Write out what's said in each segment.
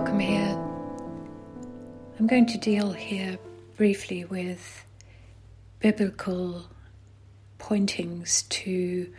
welcome here. I'm going to deal here briefly with biblical pointings to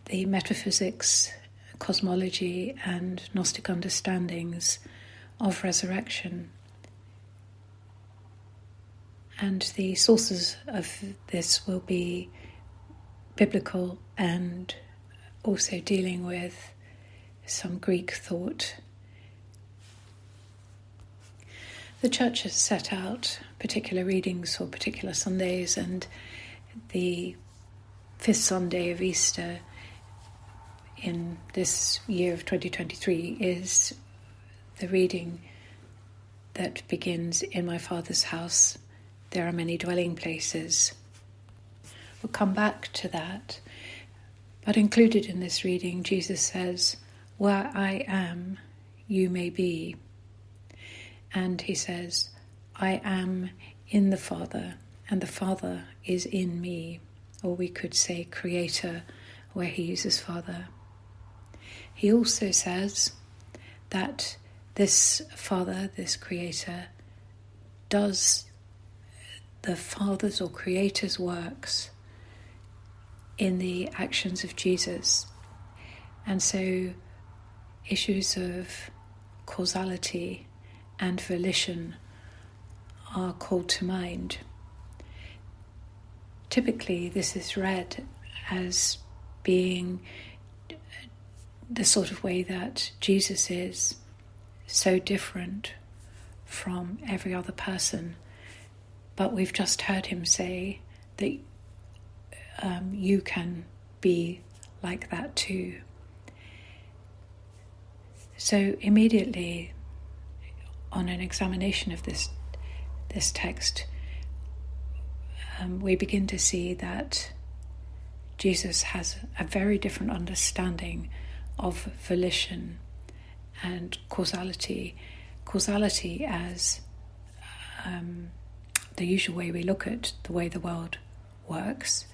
the metaphysics, cosmology, and Gnostic understandings of resurrection. And the sources of this will be biblical and also dealing with some Greek thought. The Church has set out particular readings for particular Sundays, and the fifth Sunday of Easter in this year of 2023 is the reading that begins, "In my Father's house there are many dwelling places." We'll come back to that, but included in this reading, Jesus says, "Where I am, you may be." And he says, "I am in the Father, and the Father is in me." Or we could say Creator, where he uses Father. He also says that this Father, this Creator, does the Father's or Creator's works in the actions of Jesus. And so issues of causality and volition are called to mind. Typically, this is read as being the sort of way that Jesus is so different from every other person. But we've just heard him say that you can be like that too. So immediately, on an examination of this text, we begin to see that Jesus has a very different understanding of volition and causality. Causality as the usual way we look at the way the world works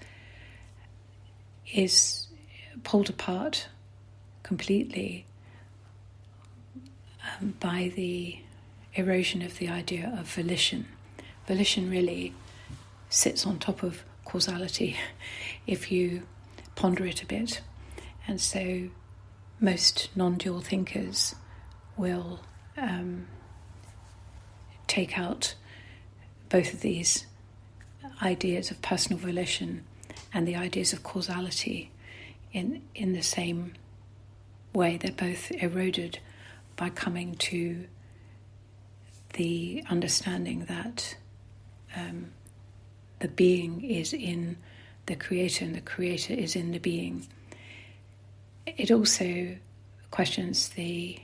is pulled apart completely by the erosion of the idea of volition. Volition really sits on top of causality if you ponder it a bit. And so most non-dual thinkers will take out both of these ideas of personal volition and the ideas of causality in the same way. They're both eroded by coming to the understanding that the being is in the Creator and the Creator is in the being. It also questions the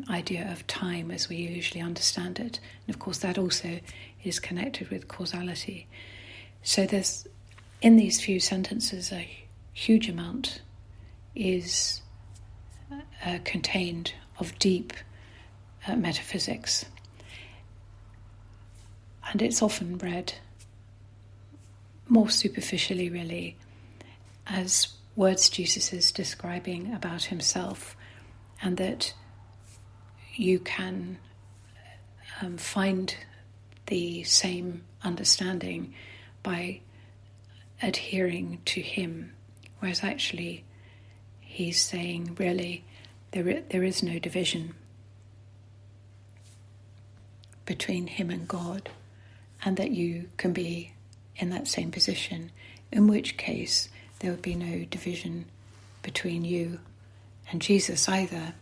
idea of time as we usually understand it. And of course that also is connected with causality. So there's, in these few sentences, a huge amount is contained of deep metaphysics. And it's often read more superficially, really, as words Jesus is describing about himself, and that you can find the same understanding by adhering to him, whereas actually he's saying, really, there is no division between him and God, and that you can be in that same position, in which case there would be no division between you and Jesus either.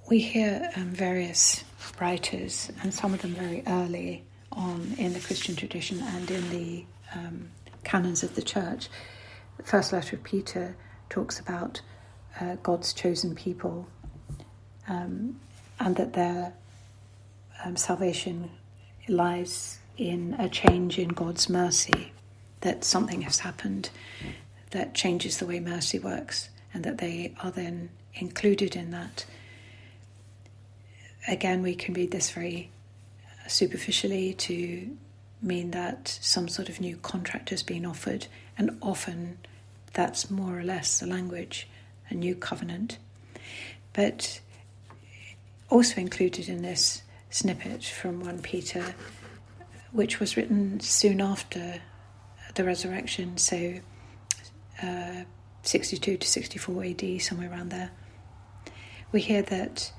We hear various writers, and some of them very early on in the Christian tradition and in the canons of the Church. The first letter of Peter talks about God's chosen people, and that their salvation lies in a change in God's mercy, that something has happened that changes the way mercy works, and that they are then included in that. Again, we can read this very superficially to mean that some sort of new contract has been offered, and often that's more or less the language, a new covenant. But also included in this snippet from 1 Peter, which was written soon after the resurrection, so 62 to 64 AD, somewhere around there, we hear that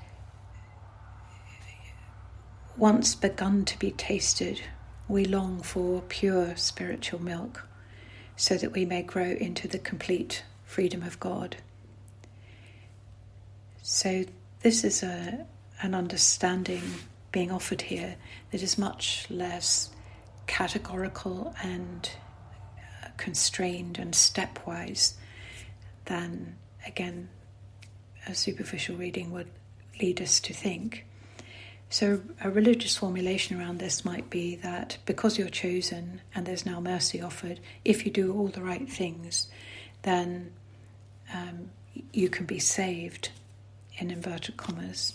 once begun to be tasted, we long for pure spiritual milk, so that we may grow into the complete freedom of God. So this is an understanding being offered here that is much less categorical and constrained and stepwise than, again, a superficial reading would lead us to think. So a religious formulation around this might be that because you're chosen and there's now mercy offered, if you do all the right things, then you can be saved, in inverted commas.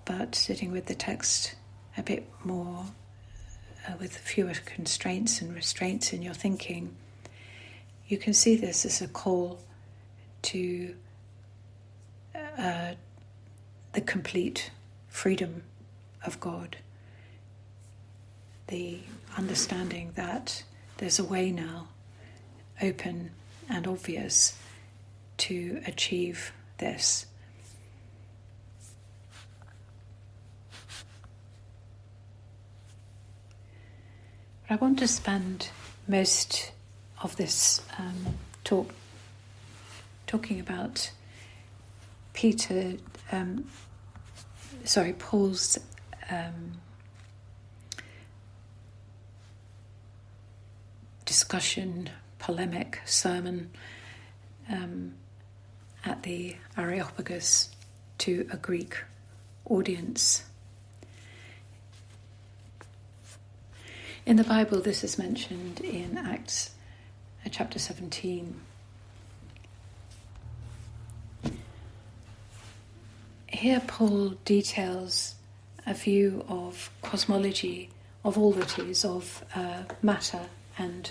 But sitting with the text a bit more, with fewer constraints and restraints in your thinking, you can see this as a call to the complete freedom of God. The understanding that there's a way now, open and obvious, to achieve this. But I want to spend most of this talking about Paul's discussion, polemic sermon at the Areopagus to a Greek audience. In the Bible, this is mentioned in Acts chapter 17. Here Paul details a view of cosmology, of all that is, of matter and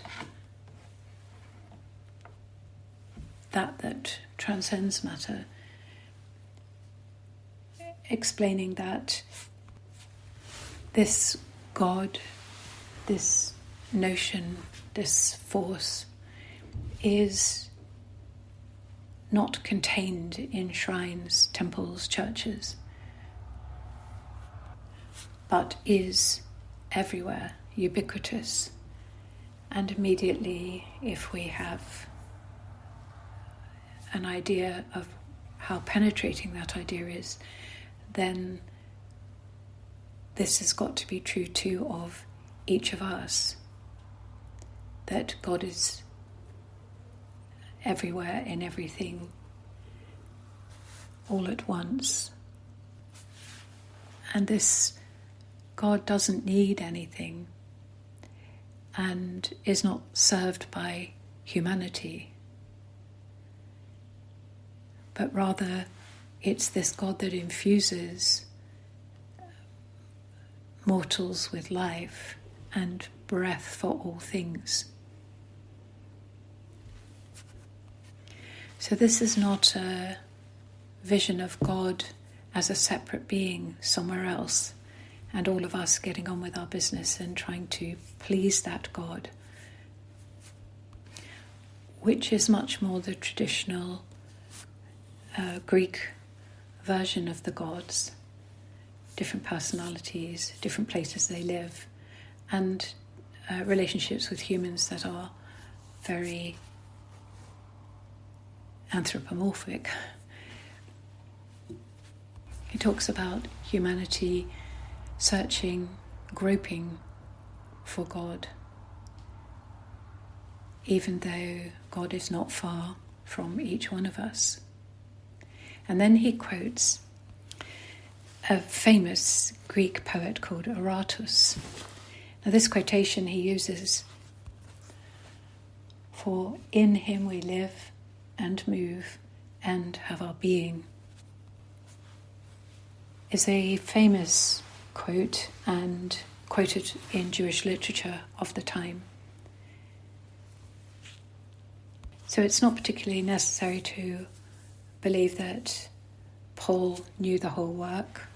that transcends matter, explaining that this God, this notion, this force is not contained in shrines, temples, churches, but is everywhere, ubiquitous. And immediately, if we have an idea of how penetrating that idea is, then this has got to be true too of each of us, that God is everywhere in everything all at once. And this God doesn't need anything and is not served by humanity, but rather it's this God that infuses mortals with life and breath for all things. So this is not a vision of God as a separate being somewhere else, and all of us getting on with our business and trying to please that God, which is much more the traditional Greek version of the gods, different personalities, different places they live, and relationships with humans that are very anthropomorphic. He talks about humanity searching, groping for God, even though God is not far from each one of us. And then he quotes a famous Greek poet called Aratas. Now this quotation he uses for "in him we live and move and have our being" is a famous quote and quoted in Jewish literature of the time. So it's not particularly necessary to believe that Paul knew the whole work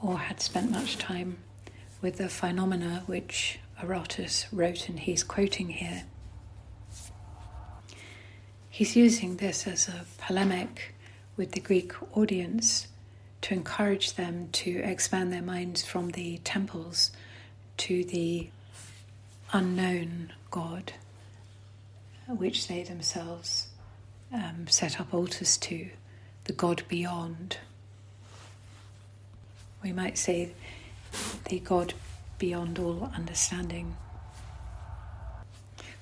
or had spent much time with the phenomena which Aratas wrote and he's quoting here. He's using this as a polemic with the Greek audience to encourage them to expand their minds from the temples to the unknown God, which they themselves set up altars to, the God beyond. We might say the God beyond all understanding.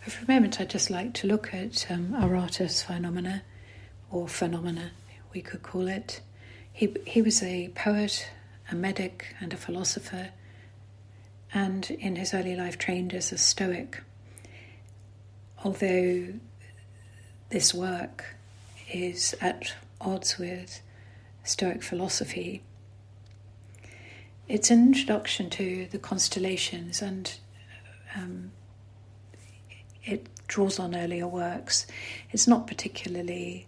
But for a moment, I'd just like to look at Aratas' phenomena, or phenomena, we could call it. He was a poet, a medic, and a philosopher, and in his early life trained as a Stoic. Although this work is at odds with Stoic philosophy, it's an introduction to the constellations, and it draws on earlier works. It's not particularly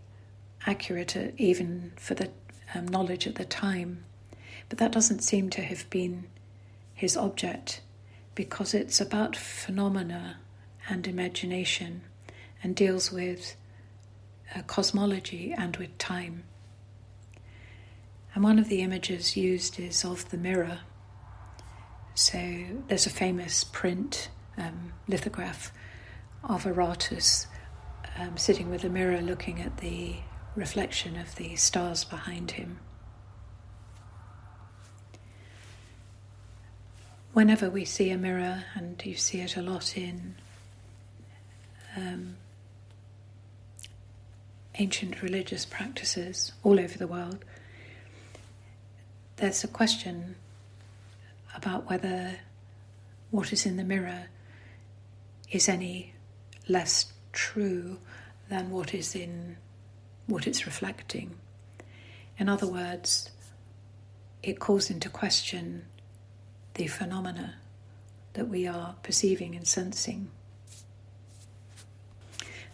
accurate even for the knowledge at the time, but that doesn't seem to have been his object, because it's about phenomena and imagination and deals with cosmology and with time. And one of the images used is of the mirror. So there's a famous print, lithograph of Aratas sitting with a mirror looking at the reflection of the stars behind him. Whenever we see a mirror, and you see it a lot in ancient religious practices all over the world, there's a question about whether what is in the mirror is any less true than what is in what it's reflecting. In other words, it calls into question the phenomena that we are perceiving and sensing.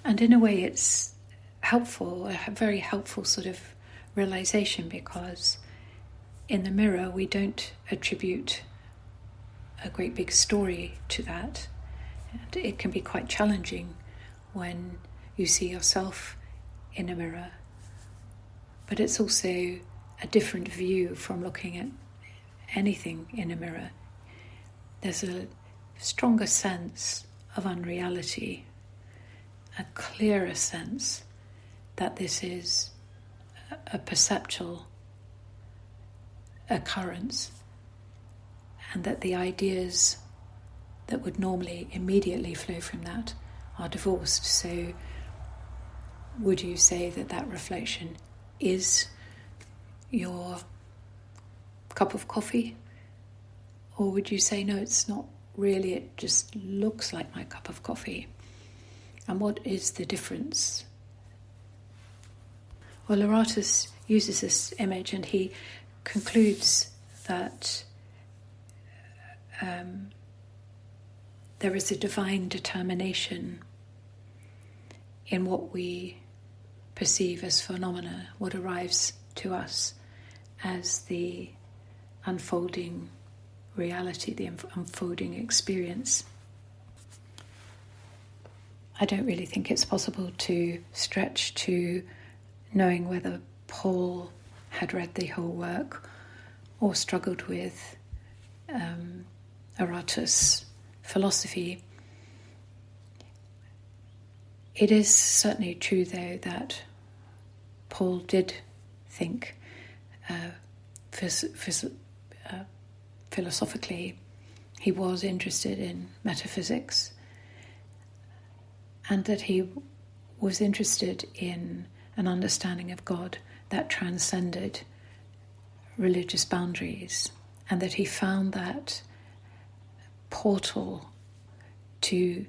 And in a way it's helpful, a very helpful sort of realization, because in the mirror we don't attribute a great big story to that. And it can be quite challenging when you see yourself in a mirror. But it's also a different view from looking at anything in a mirror. There's a stronger sense of unreality, a clearer sense that this is a perceptual occurrence, and that the ideas that would normally immediately flow from that are divorced. So would you say that that reflection is your cup of coffee? Or would you say, no, it's not really, it just looks like my cup of coffee? And what is the difference? Well, Aratas uses this image, and he concludes that there is a divine determination in what we perceive as phenomena, what arrives to us as the unfolding reality, the unfolding experience. I don't really think it's possible to stretch to knowing whether Paul had read the whole work or struggled with Aratas' philosophy. It is certainly true, though, that Paul did think philosophically. He was interested in metaphysics, and that he was interested in an understanding of God that transcended religious boundaries, and that he found that portal to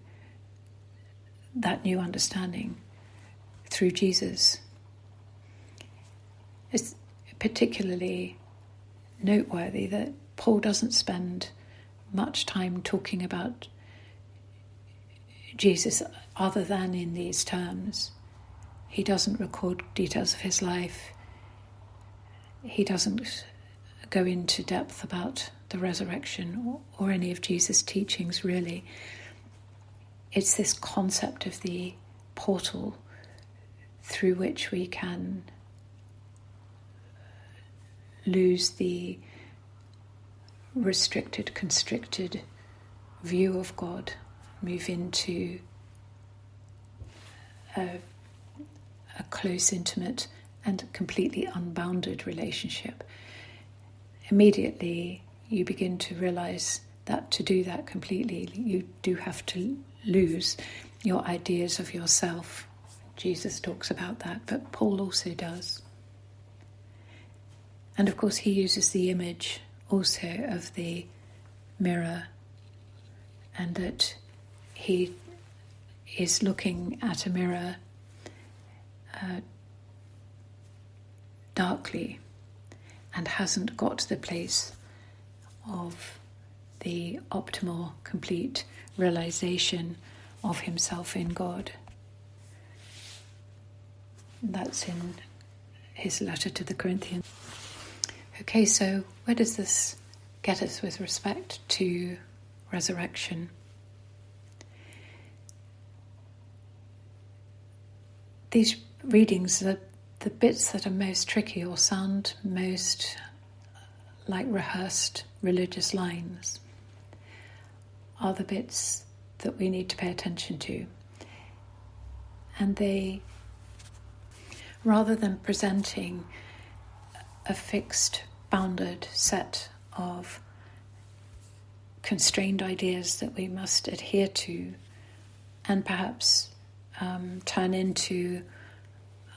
that new understanding through Jesus. It's particularly noteworthy that Paul doesn't spend much time talking about Jesus other than in these terms. He doesn't record details of his life. He doesn't go into depth about the resurrection or any of Jesus' teachings, really. It's this concept of the portal through which we can lose the restricted, constricted view of God, move into a close, intimate, and completely unbounded relationship. Immediately you begin to realize that to do that completely, you do have to lose your ideas of yourself. Jesus talks about that, but Paul also does. And of course he uses the image also of the mirror, and that he is looking at a mirror darkly and hasn't got to the place of the optimal, complete realization of himself in God. That's in his letter to the Corinthians. Okay, so where does this get us with respect to resurrection? These readings, the bits that are most tricky or sound most like rehearsed religious lines, are the bits that we need to pay attention to. And they, rather than presenting a fixed, bounded set of constrained ideas that we must adhere to and perhaps turn into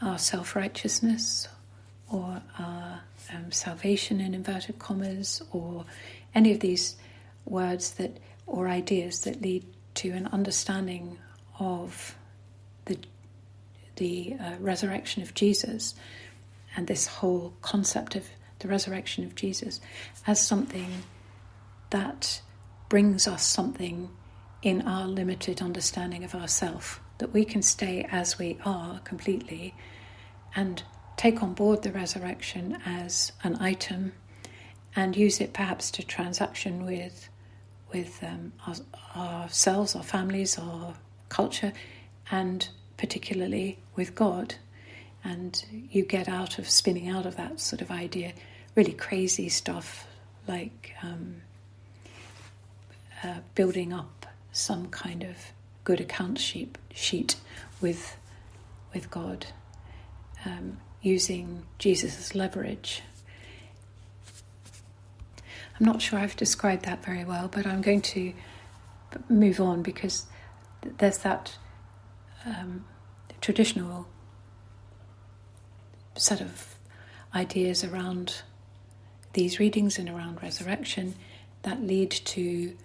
our self-righteousness or our salvation in inverted commas, or any of these words that or ideas that lead to an understanding of the resurrection of Jesus, and this whole concept of the resurrection of Jesus as something that brings us something in our limited understanding of ourself, that we can stay as we are completely and take on board the resurrection as an item and use it perhaps to transaction with ourselves, our families, our culture, and particularly with God. And you get out of spinning out of that sort of idea really crazy stuff like building up some kind of good account sheet with God, using Jesus as leverage. I'm not sure I've described that very well, but I'm going to move on because there's that traditional set of ideas around these readings and around resurrection that lead to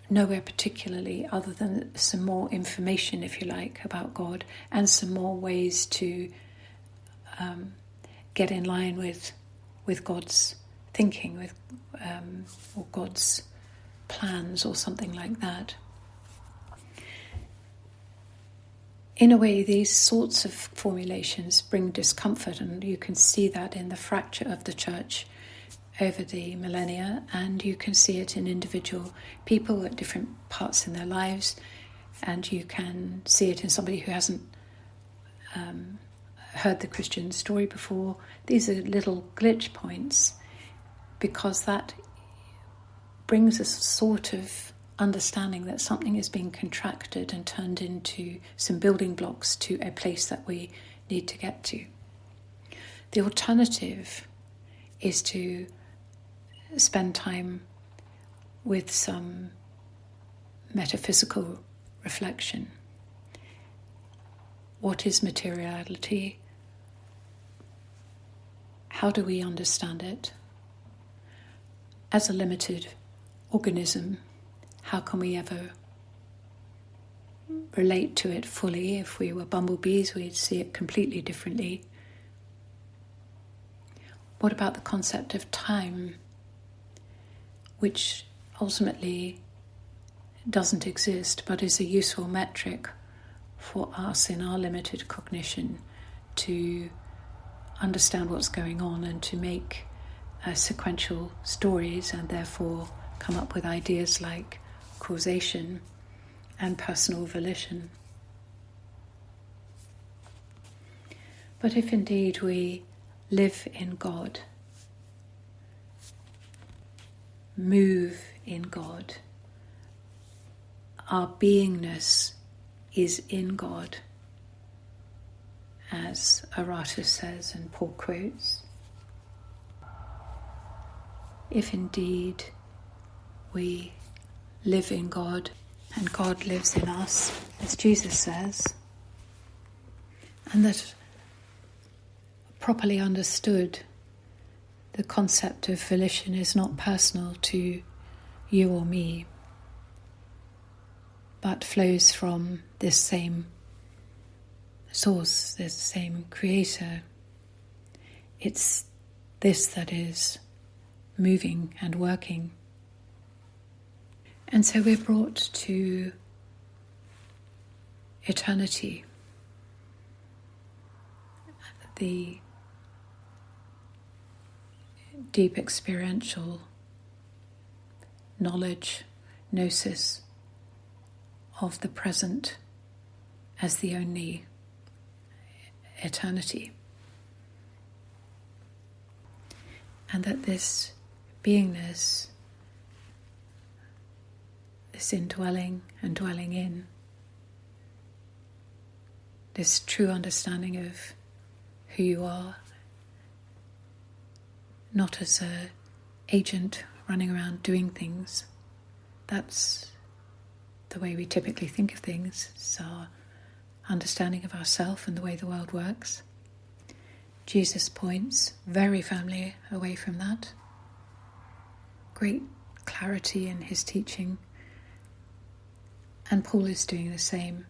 nowhere particularly other than some more information, if you like, about God and some more ways to get in line with God's thinking, with or God's plans or something like that. In a way, these sorts of formulations bring discomfort, and you can see that in the fracture of the church over the millennia, and you can see it in individual people at different parts in their lives, and you can see it in somebody who hasn't heard the Christian story before. These are little glitch points, because that brings a sort of understanding that something is being contracted and turned into some building blocks to a place that we need to get to. The alternative is to spend time with some metaphysical reflection. What is materiality? How do we understand it? As a limited organism, how can we ever relate to it fully? If we were bumblebees, we'd see it completely differently. what about the concept of time, which ultimately doesn't exist but is a useful metric for us in our limited cognition to understand what's going on and to make sequential stories and therefore come up with ideas like causation and personal volition. But if indeed we live in God, move in God, our beingness is in God, as Aratas says and Paul quotes, if indeed we live in God and God lives in us, as Jesus says, and that properly understood, the concept of volition is not personal to you or me, but flows from this same source, this same creator. It's this that is moving and working. And so we're brought to eternity, the deep experiential knowledge, Gnosis, of the present as the only eternity. And that this beingness, this indwelling and dwelling in, this true understanding of who you are, not as an agent running around doing things. That's the way we typically think of things. It's our understanding of ourself and the way the world works. Jesus points very firmly away from that. Great clarity in his teaching. And Paul is doing the same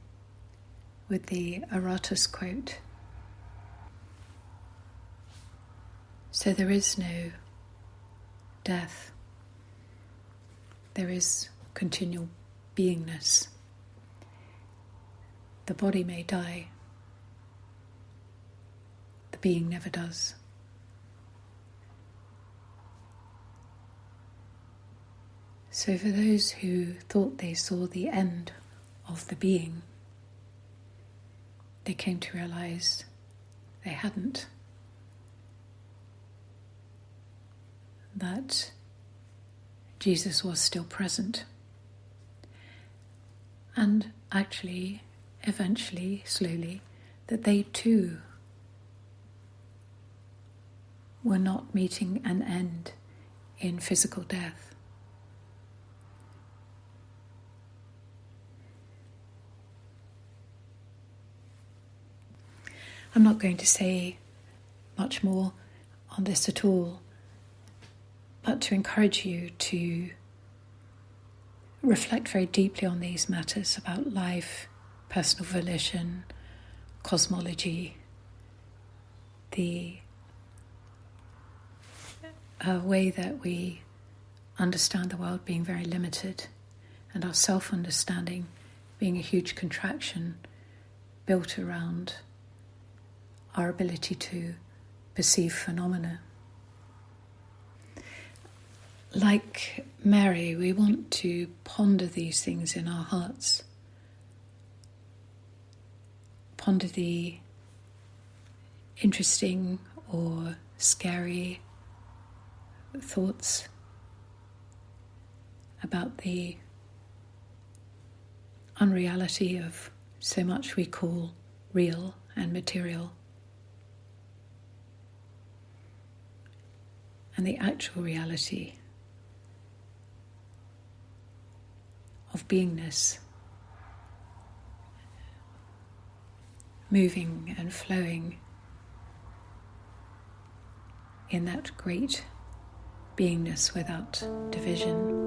with the Aratas quote. So there is no death. There is continual beingness. The body may die. The being never does. So for those who thought they saw the end of the being, they came to realize they hadn't. That Jesus was still present. And actually, eventually, slowly, that they too were not meeting an end in physical death. I'm not going to say much more on this at all, but to encourage you to reflect very deeply on these matters about life, personal volition, cosmology, the way that we understand the world being very limited, and our self-understanding being a huge contraction built around our ability to perceive phenomena. Like Mary, we want to ponder these things in our hearts. Ponder the interesting or scary thoughts about the unreality of so much we call real and material, and the actual reality of beingness, moving and flowing in that great beingness without division.